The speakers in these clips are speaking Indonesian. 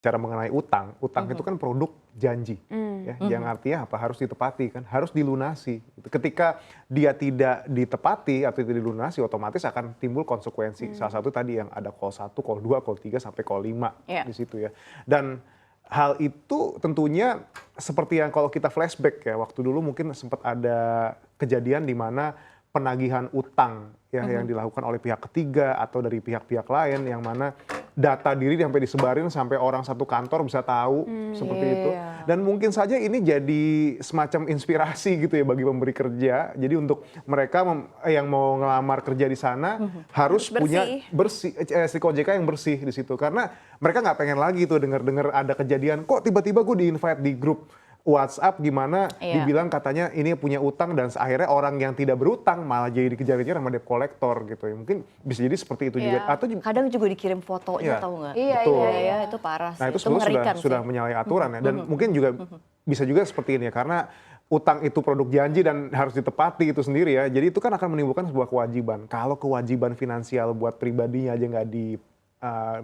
cara mengenai utang, utang itu kan produk janji, ya, yang artinya apa? Harus ditepati kan, harus dilunasi. Ketika dia tidak ditepati atau tidak dilunasi, otomatis akan timbul konsekuensi. Salah satu tadi yang ada call 1, call 2, call 3 sampai call 5 di situ ya. Dan hal itu tentunya seperti yang kalau kita flashback ya, waktu dulu mungkin sempat ada kejadian di mana penagihan utang ya yang dilakukan oleh pihak ketiga atau dari pihak-pihak lain yang mana data diri sampai disebarin sampai orang satu kantor bisa tahu seperti itu. Dan mungkin saja ini jadi semacam inspirasi gitu ya bagi pemberi kerja. Jadi untuk mereka yang mau ngelamar kerja di sana harus punya bersih STIK OJK yang bersih di situ. Karena mereka nggak pengen lagi tuh dengar-dengar ada kejadian kok tiba-tiba gue di-invite di grup WhatsApp gimana dibilang katanya ini punya utang dan akhirnya orang yang tidak berutang malah jadi dikejar-kejar sama debt collector gitu ya. Mungkin bisa jadi seperti itu juga. Atau kadang juga dikirim fotonya tahu nggak? Iya, itu parah sih. Nah itu sebenarnya sudah menyalahi aturan ya. Dan mungkin juga bisa juga seperti ini ya karena utang itu produk janji dan harus ditepati itu sendiri ya. Jadi itu kan akan menimbulkan sebuah kewajiban. Kalau kewajiban finansial buat pribadinya aja nggak di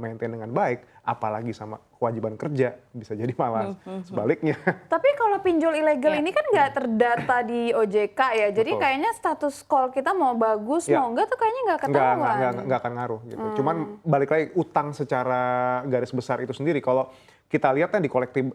maintain dengan baik, apalagi sama kewajiban kerja, bisa jadi malah sebaliknya. Tapi kalau pinjol ilegal ini kan nggak terdata di OJK ya, jadi kayaknya status call kita mau bagus mau enggak tuh kayaknya nggak ketahuan. Nggak akan ngaruh gitu. Cuman balik lagi utang secara garis besar itu sendiri, kalau kita lihat kan di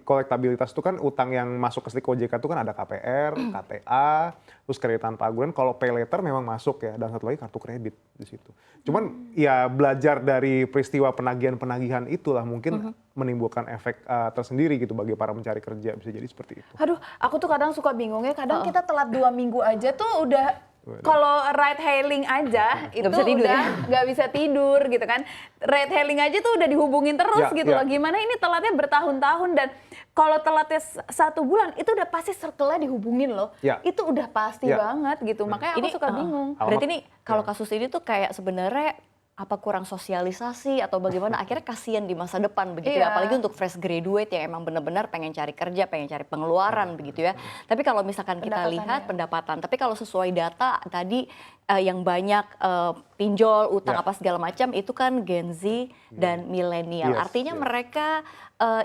kolektabilitas itu kan utang yang masuk ke STIK OJK itu kan ada KPR, KTA, terus kredit tanpa agunan. Kalau pay later memang masuk ya, dan satu lagi kartu kredit di situ. Cuman ya belajar dari peristiwa penagihan-penagihan itulah mungkin menimbulkan efek tersendiri gitu bagi para mencari kerja, bisa jadi seperti itu. Aduh, aku tuh kadang suka bingung ya, kadang kita telat 2 minggu aja tuh udah kalau ride hailing aja itu udah nggak bisa tidur gitu kan. Ride hailing aja tuh udah dihubungin terus gitu loh. Gimana ini telatnya bertahun-tahun dan kalau telatnya 1 bulan itu udah pasti circle-nya dihubungin loh. Itu udah pasti banget gitu. Makanya aku suka bingung. Berarti ini kalau kasus ini tuh kayak sebenarnya apa kurang sosialisasi atau bagaimana akhirnya kasihan di masa depan begitu ya, apalagi untuk fresh graduate yang emang benar-benar pengen cari kerja, pengen cari pengeluaran begitu ya. Tapi kalau misalkan kita lihat pendapatan, tapi kalau sesuai data tadi yang banyak pinjol, utang apa segala macam itu kan Gen Z dan milenial. Artinya mereka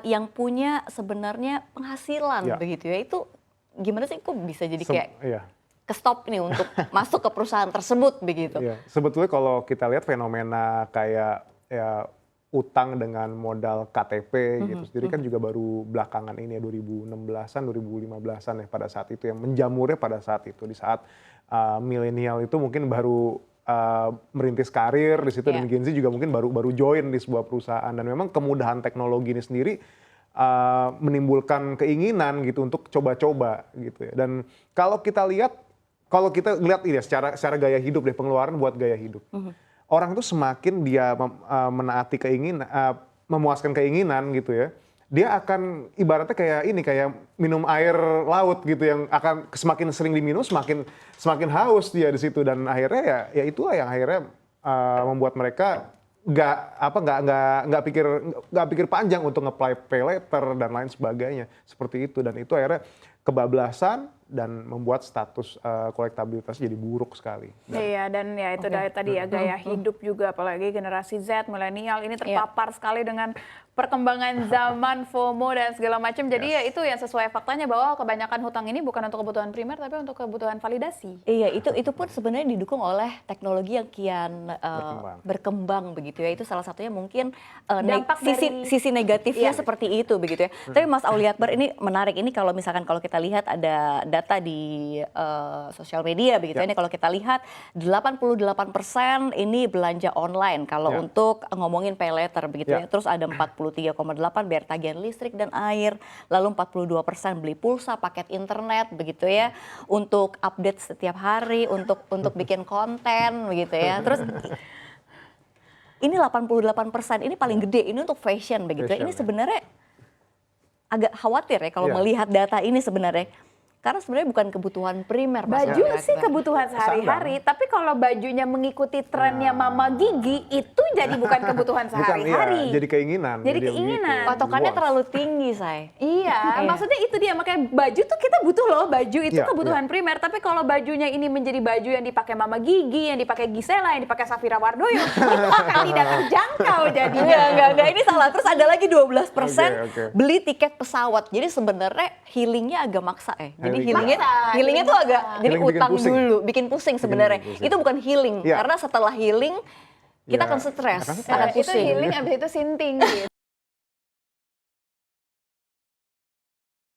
yang punya sebenarnya penghasilan begitu ya. Itu gimana sih kok bisa jadi kayak ke-stop nih untuk masuk ke perusahaan tersebut begitu. Sebetulnya kalau kita lihat fenomena kayak ya utang dengan modal KTP gitu sendiri kan juga baru belakangan ini ya 2016-an, 2015-an ya pada saat itu yang menjamurnya pada saat itu di saat milenial itu mungkin baru merintis karir di situ dan Gen Z juga mungkin baru join di sebuah perusahaan dan memang kemudahan teknologi ini sendiri menimbulkan keinginan gitu untuk coba-coba gitu ya. Dan kalau kita lihat ini secara gaya hidup deh, pengeluaran buat gaya hidup. Orang itu semakin dia menaati keinginan, memuaskan keinginan gitu ya, dia akan ibaratnya kayak minum air laut gitu yang akan semakin sering diminum semakin haus dia di situ dan akhirnya ya itulah yang akhirnya membuat mereka nggak pikir panjang untuk nge-apply pay later dan lain sebagainya seperti itu dan itu akhirnya kebablasan dan membuat status kolektabilitas jadi buruk sekali. Iya dan ya itu dari tadi ya gaya hidup juga apalagi generasi Z, milenial ini terpapar sekali dengan perkembangan zaman, FOMO dan segala macam. Jadi ya itu yang sesuai faktanya bahwa kebanyakan hutang ini bukan untuk kebutuhan primer tapi untuk kebutuhan validasi. Iya itu pun sebenarnya didukung oleh teknologi yang kian berkembang begitu ya. Itu salah satunya mungkin sisi negatifnya seperti itu begitu ya. Tapi Mas Auly Akbar ini menarik ini kalau misalkan kalau kita lihat ada data di sosial media begitu ya. Ini kalau kita lihat 88% ini belanja online kalau untuk ngomongin pay later begitu ya. Terus ada 43,8 bayar tagihan listrik dan air, lalu 42% beli pulsa, paket internet begitu ya. Untuk update setiap hari, untuk bikin konten begitu ya. Terus ini 88% ini paling gede ini untuk fashion begitu ya. Ini sebenarnya agak khawatir ya kalau melihat data ini sebenarnya. karena sebenarnya bukan kebutuhan primer. Baju sih kebutuhan sehari-hari, tapi kalau bajunya mengikuti trennya Mama Gigi, itu jadi bukan kebutuhan sehari-hari. Iya, jadi keinginan. Jadi keinginan. Patokannya terlalu tinggi, Say. Iya, maksudnya itu dia, makanya baju tuh kita butuh loh, baju itu kebutuhan primer, tapi kalau bajunya ini menjadi baju yang dipakai Mama Gigi, yang dipakai Gisela, yang dipakai Safira Wardoyo, itu akan tidak terjangkau jadinya. Enggak, ini salah. Terus ada lagi 12% beli tiket pesawat. Jadi sebenarnya healingnya agak maksa ya. Jadi healingnya tuh agak jadi utang dulu, bikin pusing sebenarnya. Itu bukan healing, karena setelah healing kita akan stres, akan pusing. Itu healing, abis itu sinting gitu.